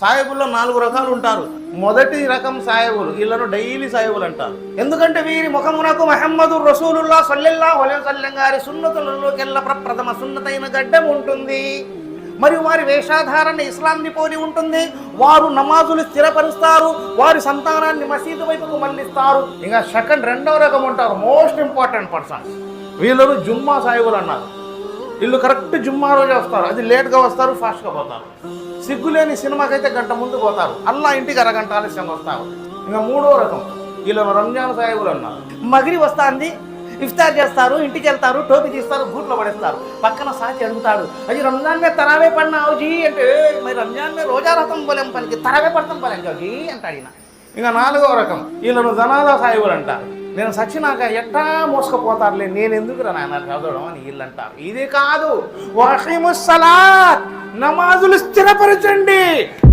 సాయబుల్లో 4 రకాలు ఉంటారు. మొదటి రకం సాయబులు, వీళ్ళను డైలీ సాయబులు అంటారు. ఎందుకంటే వీరి ముఖమునకు మహమ్మదు రసూలుల్లాహ్ సల్లల్లాహు అలైహి వసల్లం గారి సున్నతులలోకెల్లా ప్రథమ సున్నతైన గడ్డం ఉంటుంది. మరియు వారి వేషాధారణ ఇస్లాంని పోలి ఉంటుంది. వారు నమాజులు స్థిరపరుస్తారు, వారి సంతానాన్ని మసీదు వైపుకు మళ్ళిస్తారు. ఇంకా రెండవ రకం ఉంటారు, మోస్ట్ ఇంపార్టెంట్ పర్సన్స్. వీళ్ళను జుమ్మా సాయిబులు అన్నారు. వీళ్ళు కరెక్ట్ జుమ్మా రోజే వస్తారు. అది లేట్గా వస్తారు, ఫాస్ట్గా పోతారు. సిగ్గులేని సినిమాకైతే గంట ముందు పోతారు, అల్లా ఇంటికి అరగంట ఆలస్యంగా వస్తారు. ఇంకా మూడో రకం, వీళ్ళను రంజాన్ సాయిబులు అన్నారు. మగిరి వస్తుంది, ఇఫ్తార్ చేస్తారు, ఇంటికి వెళ్తారు, టోపీ తీస్తారు, బూట్లో పడేస్తారు. పక్కన సాచి అడుగుతాడు, అది రంజాన్ మే తరావే పడినావు జీ అంటే, మరి రంజాన్ మే రోజా రథం పోలేం పనికి తరావే పడతాం పలేం జీ అంటాడు ఈయన. ఇంకా 4వ రకం, వీళ్ళను జనాదా సాయిబులు అంటారు. నేను సచ్చినాక ఎట్టా మోసుకపోతారులే, నేను ఎందుకు రా నాయన చదవడం అని వీళ్ళు అంటారు. ఇది కాదు, వఖీముస్సలాత్, నమాజులు స్థిరపరచండి.